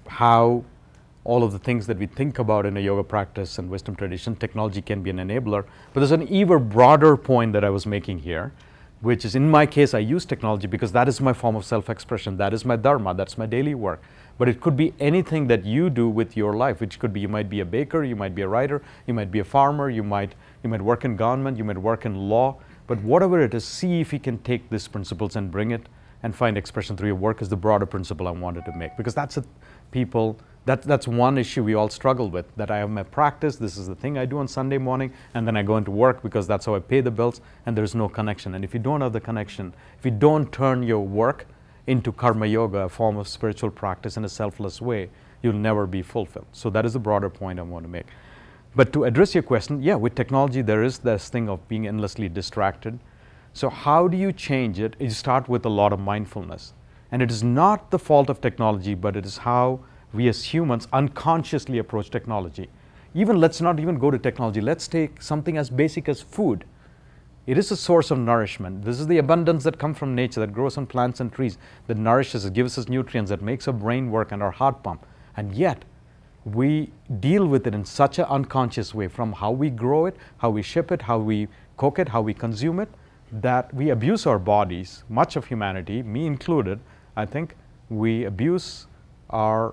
how all of the things that we think about in a yoga practice and wisdom tradition, technology can be an enabler. But there's an even broader point that I was making here, which is, in my case, I use technology because that is my form of self-expression. That is my dharma. That's my daily work. But it could be anything that you do with your life, which could be, you might be a baker, you might be a writer, you might be a farmer, you might work in government, you might work in law. But whatever it is, see if you can take these principles and bring it and find expression through your work is the broader principle I wanted to make. Because that's that's one issue we all struggle with, that I have my practice, this is the thing I do on Sunday morning, and then I go into work because that's how I pay the bills, and there's no connection. And if you don't have the connection, if you don't turn your work into karma yoga, a form of spiritual practice in a selfless way, you'll never be fulfilled. So that is the broader point I want to make. But to address your question, yeah, with technology, there is this thing of being endlessly distracted. So how do you change it? You start with a lot of mindfulness. And it is not the fault of technology, but it is how we as humans unconsciously approach technology. Let's not even go to technology. Let's take something as basic as food. It is a source of nourishment. This is the abundance that comes from nature, that grows on plants and trees, that nourishes us, gives us nutrients, that makes our brain work and our heart pump. And yet, we deal with it in such an unconscious way, from how we grow it, how we ship it, how we cook it, how we consume it, that we abuse our bodies. Much of humanity, me included, I think we abuse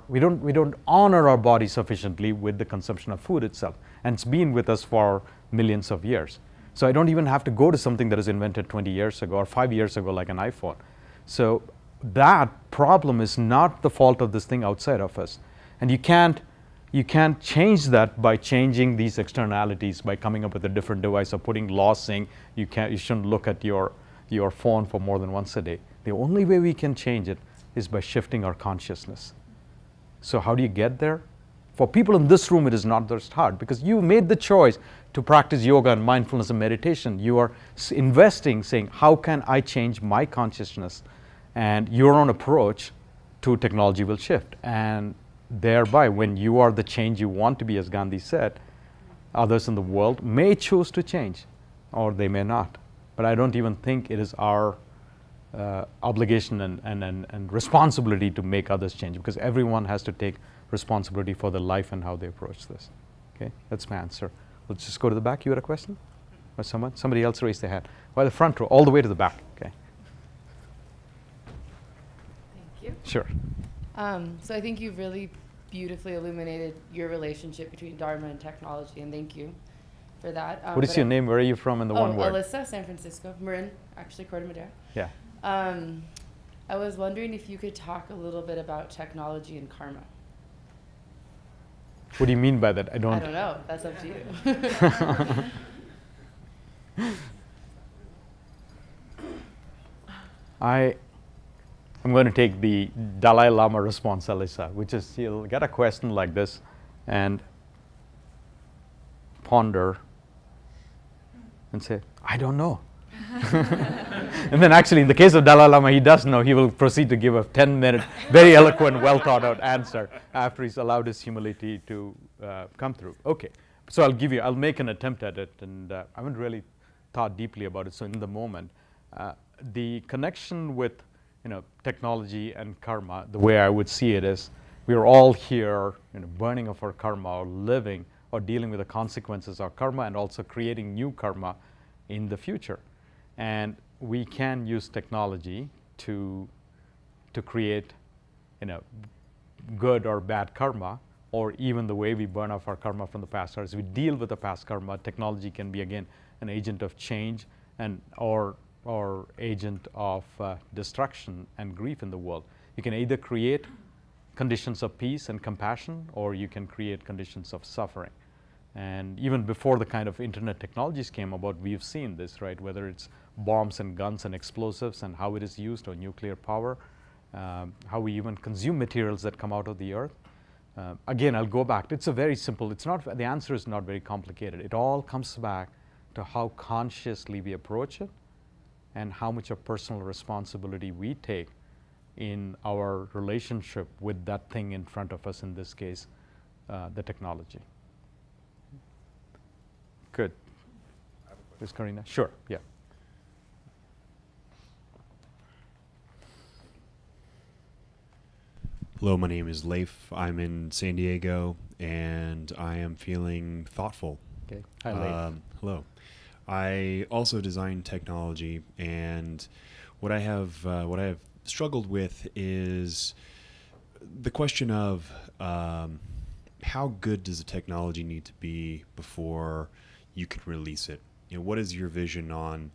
we don't honor our body sufficiently with the consumption of food itself. And it's been with us for millions of years. So I don't even have to go to something that was invented 20 years ago or 5 years ago, like an iPhone. So that problem is not the fault of this thing outside of us. And you can't change that by changing these externalities, by coming up with a different device or putting laws saying you shouldn't look at your phone for more than once a day. The only way we can change it is by shifting our consciousness. So how do you get there? For people in this room, it is not just hard, because you made the choice to practice yoga and mindfulness and meditation. You are investing, saying, how can I change my consciousness? And your own approach to technology will shift. And thereby, when you are the change you want to be, as Gandhi said, others in the world may choose to change, or they may not. But I don't even think it is our obligation and responsibility to make others change, because everyone has to take responsibility for their life and how they approach this. Okay, that's my answer. Let's just go to the back. You had a question? Or someone? Somebody else raised their hand. Well, the front row, all the way to the back. Okay. Thank you. Sure. So I think you've really beautifully illuminated your relationship between Dharma and technology, and thank you for that. What is your name? Where are you from in the one word? Alyssa, San Francisco. Marin, actually, Corte Madera. Yeah. I was wondering if you could talk a little bit about technology and karma. What do you mean by that? I don't know. That's up to you. I'm going to take the Dalai Lama response, Alyssa, which is you'll get a question like this and ponder and say, I don't know. And then actually, in the case of Dalai Lama, he does know. He will proceed to give a 10-minute, very eloquent, well-thought-out answer after he's allowed his humility to come through. Okay, so I'll make an attempt at it, and I haven't really thought deeply about it. So in the moment, the connection with technology and karma, the way I would see it is, we are all here, burning of our karma, or living, or dealing with the consequences of karma, and also creating new karma in the future. And we can use technology to create, good or bad karma, or even the way we burn off our karma from the past. Or as we deal with the past karma, technology can be again an agent of change or agent of destruction and grief in the world. You can either create conditions of peace and compassion, or you can create conditions of suffering. And even before the kind of internet technologies came about, we've seen this, right? Whether it's bombs and guns and explosives and how it is used, or nuclear power, how we even consume materials that come out of the earth. Again, I'll go back. It's a very simple, the answer is not very complicated. It all comes back to how consciously we approach it and how much of personal responsibility we take in our relationship with that thing in front of us, in this case, the technology. Good. Is Karina? Sure, yeah. Hello, my name is Leif. I'm in San Diego, and I am feeling thoughtful. Okay. Hi, Leif. Hello. I also design technology, and what I have struggled with is the question of how good does the technology need to be before you can release it? You know, what is your vision on?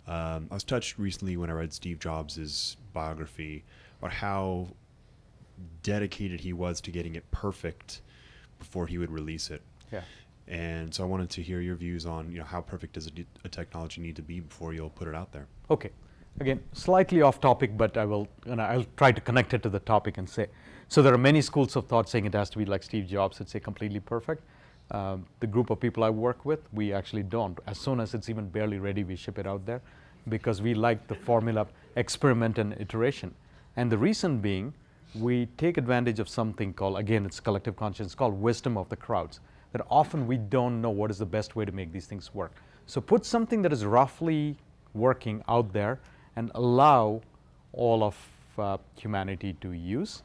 I was touched recently when I read Steve Jobs' biography about how dedicated he was to getting it perfect before he would release it. Yeah. And so I wanted to hear your views on, you know, how perfect does a technology need to be before you'll put it out there? Okay. Again, slightly off topic, but I'll try to connect it to the topic and say, so there are many schools of thought saying it has to be like Steve Jobs, it's say completely perfect. The group of people I work with, we actually don't. As soon as it's even barely ready, we ship it out there because we like the formula experiment and iteration. And the reason being, we take advantage of something called, again, it's collective conscience, called wisdom of the crowds, that often we don't know what is the best way to make these things work. So put something that is roughly working out there and allow all of humanity to use,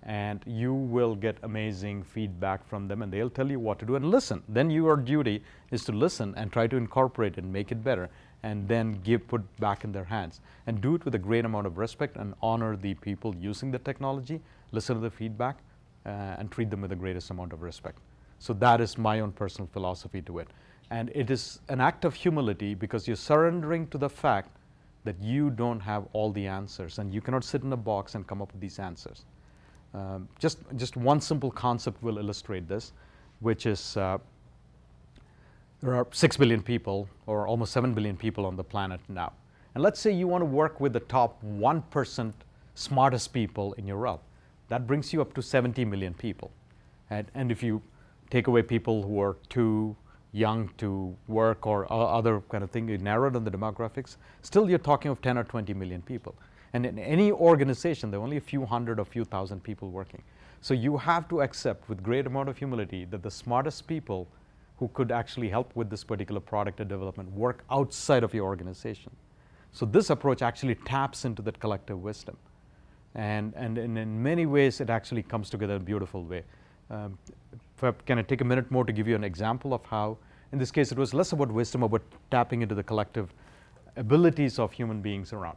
and you will get amazing feedback from them, and they'll tell you what to do, and listen. Then your duty is to listen and try to incorporate and make it better, and then put back in their hands, and do it with a great amount of respect and honor the people using the technology, listen to the feedback, and treat them with the greatest amount of respect. So that is my own personal philosophy to it. And it is an act of humility because you're surrendering to the fact that you don't have all the answers, and you cannot sit in a box and come up with these answers. Just one simple concept will illustrate this, which is there are 6 billion people, or almost 7 billion people on the planet now. And let's say you want to work with the top 1% smartest people in your realm. That brings you up to 70 million people. And if you take away people who are too young to work or other kind of thing, you narrow down the demographics, still you're talking of 10 or 20 million people. And in any organization, there are only a few hundred or few thousand people working. So you have to accept with great amount of humility that the smartest people who could actually help with this particular product or development work outside of your organization. So this approach actually taps into that collective wisdom. And in many ways, it actually comes together in a beautiful way. Can I take a minute more to give you an example of how, in this case, it was less about wisdom, about tapping into the collective abilities of human beings around.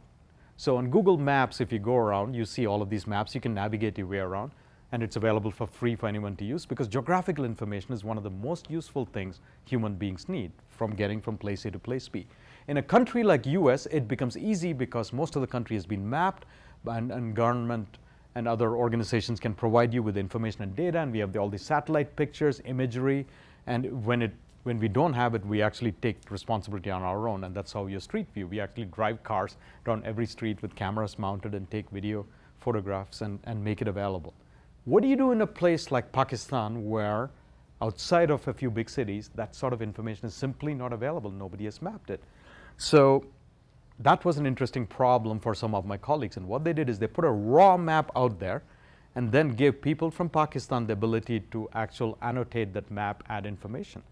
So on Google Maps, if you go around, you see all of these maps. You can navigate your way around, and it's available for free for anyone to use, because geographical information is one of the most useful things human beings need from getting from place A to place B. In a country like US, it becomes easy because most of the country has been mapped, and government and other organizations can provide you with information and data, and we have all these satellite pictures, imagery, and when we don't have it, we actually take responsibility on our own, and that's how your street view. We actually drive cars down every street with cameras mounted and take video photographs and make it available. What do you do in a place like Pakistan where outside of a few big cities, that sort of information is simply not available? Nobody has mapped it. So that was an interesting problem for some of my colleagues, and what they did is they put a raw map out there and then gave people from Pakistan the ability to actually annotate that map, add information.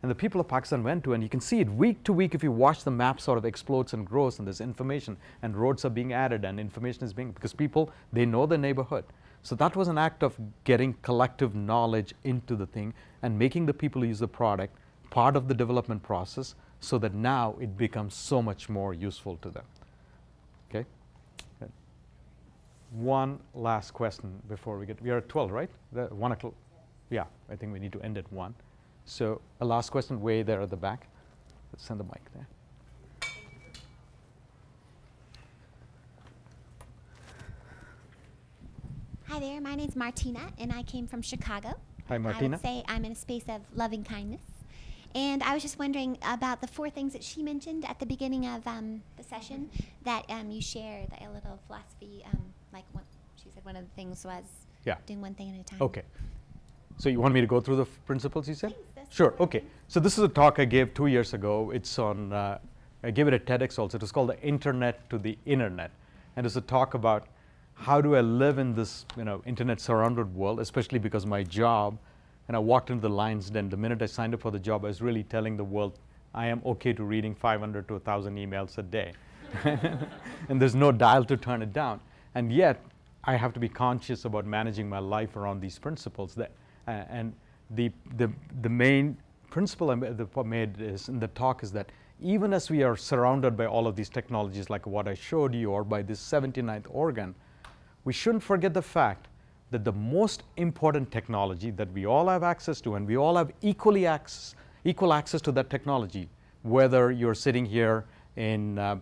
And the people of Pakistan went to, and you can see it week to week if you watch the map sort of explodes and grows, and there's information, and roads are being added, and information is being, because people, they know the neighborhood. So that was an act of getting collective knowledge into the thing and making the people who use the product part of the development process, so that now it becomes so much more useful to them. Okay? Good. One last question before we are at 12, right? 1 o'clock. Yeah, I think we need to end at 1. So a last question way there at the back. Let's send the mic there. Hi there, my name's Martina, and I came from Chicago. Hi, Martina. I would say I'm in a space of loving kindness. And I was just wondering about the 4 things that she mentioned at the beginning of the session, that you share a little philosophy, she said one of the things was doing one thing at a time. Okay. So you want me to go through the principles you said? Sure, okay. So this is a talk I gave 2 years ago. It's on, I gave it at TEDx also. It was called The Internet to the Internet. And it's a talk about how do I live in this, internet surrounded world, especially because my job, and I walked into the lines, then the minute I signed up for the job, I was really telling the world, I am okay to reading 500 to 1,000 emails a day. And there's no dial to turn it down. And yet, I have to be conscious about managing my life around these principles. And the main principle I made is in the talk is that even as we are surrounded by all of these technologies like what I showed you or by this 79th organ, we shouldn't forget the fact that the most important technology that we all have access to, and we all have equal access to that technology, whether you're sitting here in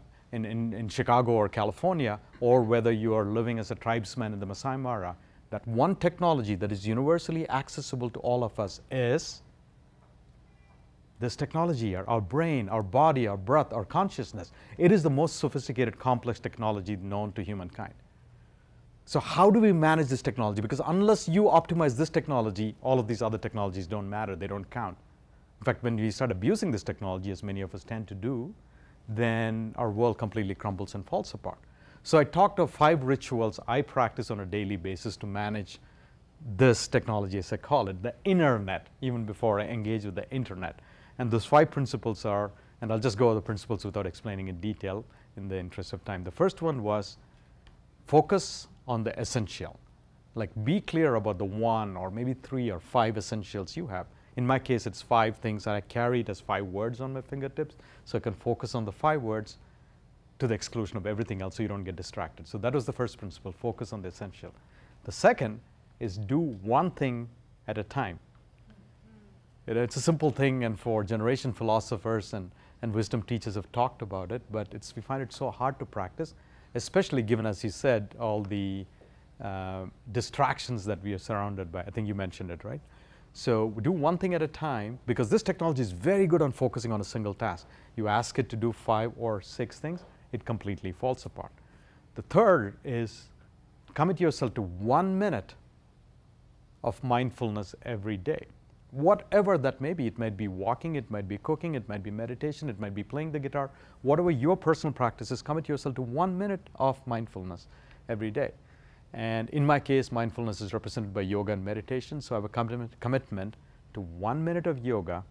Chicago or California, or whether you are living as a tribesman in the Masai Mara, that one technology that is universally accessible to all of us is this technology here, our brain, our body, our breath, our consciousness. It is the most sophisticated, complex technology known to humankind. So how do we manage this technology? Because unless you optimize this technology, all of these other technologies don't matter, they don't count. In fact, when we start abusing this technology, as many of us tend to do, then our world completely crumbles and falls apart. So I talked of 5 rituals I practice on a daily basis to manage this technology, as I call it, the internet, even before I engage with the internet. And those 5 principles are, and I'll just go over the principles without explaining in detail in the interest of time. The first one was focus on the essential. Like, be clear about the 1 or maybe 3 or 5 essentials you have. In my case, it's 5 things that I carry it as 5 words on my fingertips, so I can focus on the 5 words to the exclusion of everything else so you don't get distracted. So that was the first principle, focus on the essential. The second is do one thing at a time. It's a simple thing, and for generation philosophers and wisdom teachers have talked about it, but we find it so hard to practice, especially given, as you said, all the distractions that we are surrounded by. I think you mentioned it, right? So do one thing at a time, because this technology is very good on focusing on a single task. You ask it to do 5 or 6 things, it completely falls apart. The third is commit yourself to 1 minute of mindfulness every day. Whatever that may be, it might be walking, it might be cooking, it might be meditation, it might be playing the guitar, whatever your personal practice is, commit yourself to 1 minute of mindfulness every day. And in my case, mindfulness is represented by yoga and meditation, so I have a commitment to 1 minute of yoga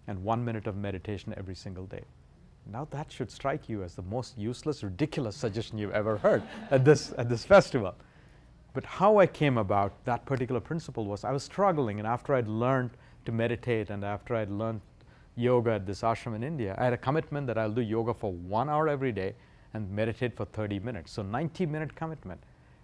and 1 minute of meditation every single day. Now that should strike you as the most useless, ridiculous suggestion you've ever heard at this festival. But how I came about that particular principle was I was struggling, and after I'd learned to meditate and after I'd learned yoga at this ashram in India, I had a commitment that I'll do yoga for 1 hour every day and meditate for 30 minutes. So 90-minute commitment.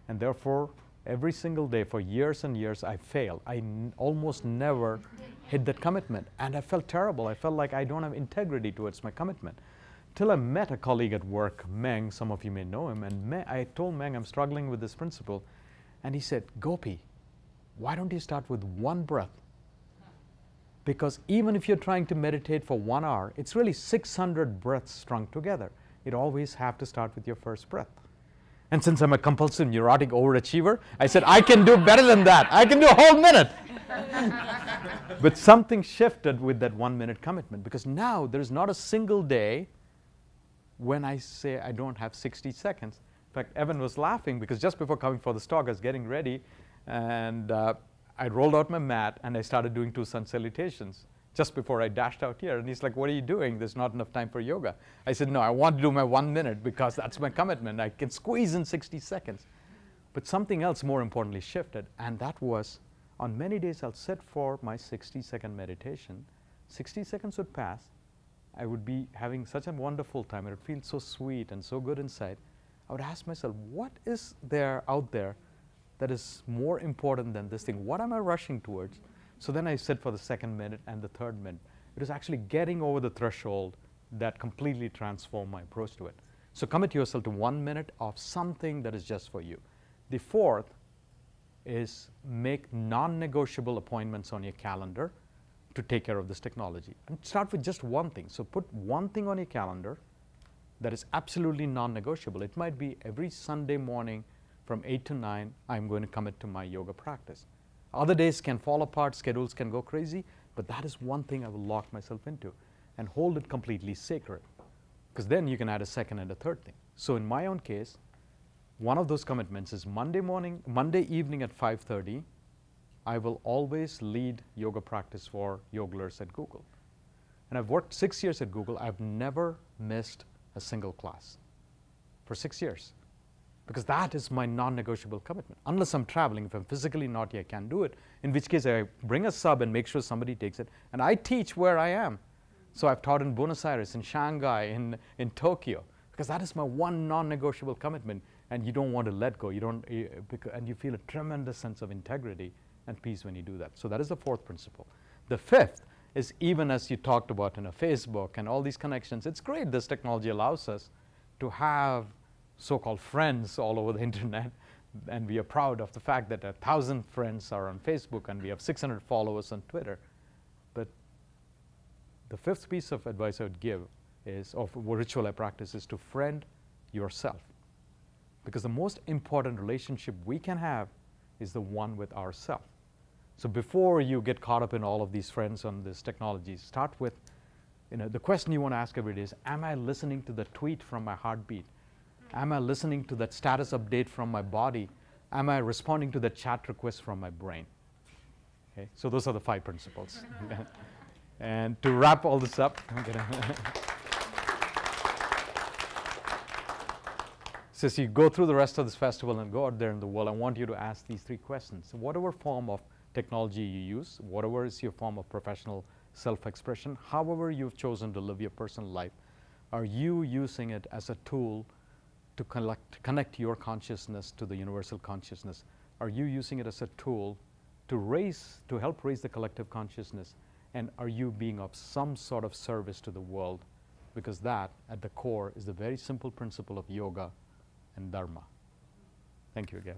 And therefore, every single day for years and years, I failed. I almost never hit that commitment. And I felt terrible. I felt like I don't have integrity towards my commitment. Till I met a colleague at work, Meng, some of you may know him, and I told Meng I'm struggling with this principle. And he said, Gopi, why don't you start with 1 breath? Because even if you're trying to meditate for 1 hour, it's really 600 breaths strung together. It always have to start with your first breath. And since I'm a compulsive neurotic overachiever, I said, I can do better than that. I can do a whole minute. But something shifted with that 1 minute commitment, because now there's not a single day when I say I don't have 60 seconds. In fact, Evan was laughing because just before coming for this talk, I was getting ready, and I rolled out my mat and I started doing 2 sun salutations just before I dashed out here. And he's like, what are you doing? There's not enough time for yoga. I said, no, I want to do my 1 minute because that's my commitment. I can squeeze in 60 seconds. But something else more importantly shifted, and that was on many days I'll sit for my 60-second meditation. 60 seconds would pass. I would be having such a wonderful time. It would feel so sweet and so good inside. I would ask myself, what is there out there that is more important than this thing? What am I rushing towards? So then I sit for the 2nd minute and the 3rd minute. It was actually getting over the threshold that completely transformed my approach to it. So commit yourself to 1 minute of something that is just for you. The 4th is make non-negotiable appointments on your calendar to take care of this technology. And start with just one thing. So put one thing on your calendar that is absolutely non-negotiable. It might be every Sunday morning from 8 to 9, I'm going to commit to my yoga practice. Other days can fall apart, schedules can go crazy, but that is one thing I will lock myself into and hold it completely sacred, because then you can add a 2nd and a 3rd thing. So in my own case, one of those commitments is Monday evening at 5:30, I will always lead yoga practice for Yoglers at Google. And I've worked 6 years at Google. I've never missed a single class for 6 years. because that is my non-negotiable commitment. Unless I'm traveling, if I'm physically not here, I can't do it, in which case I bring a sub and make sure somebody takes it, and I teach where I am. So I've taught in Buenos Aires, in Shanghai, in Tokyo, because that is my one non-negotiable commitment, and you don't want to let go. And you feel a tremendous sense of integrity and peace when you do that. So that is the fourth principle. The fifth is, even as you talked about in a Facebook and all these connections, it's great this technology allows us to have so-called friends all over the internet, and we are proud of the fact that 1,000 friends are on Facebook and we have 600 followers on Twitter. But the fifth piece of advice I would give is, of ritual I practice, is to friend yourself. Because the most important relationship we can have is the one with ourselves. So before you get caught up in all of these friends on this technology, start with, the question you want to ask every day is, am I listening to the tweet from my heartbeat? Am I listening to that status update from my body? Am I responding to the chat request from my brain? Okay, so those are the 5 principles. And to wrap all this up, so as you go through the rest of this festival and go out there in the world, I want you to ask these 3 questions. Whatever form of technology you use, whatever is your form of professional self-expression, however you've chosen to live your personal life, are you using it as a tool to connect your consciousness to the universal consciousness? Are you using it as a tool to help raise the collective consciousness? And are you being of some sort of service to the world? Because that, at the core, is the very simple principle of yoga and dharma. Thank you again.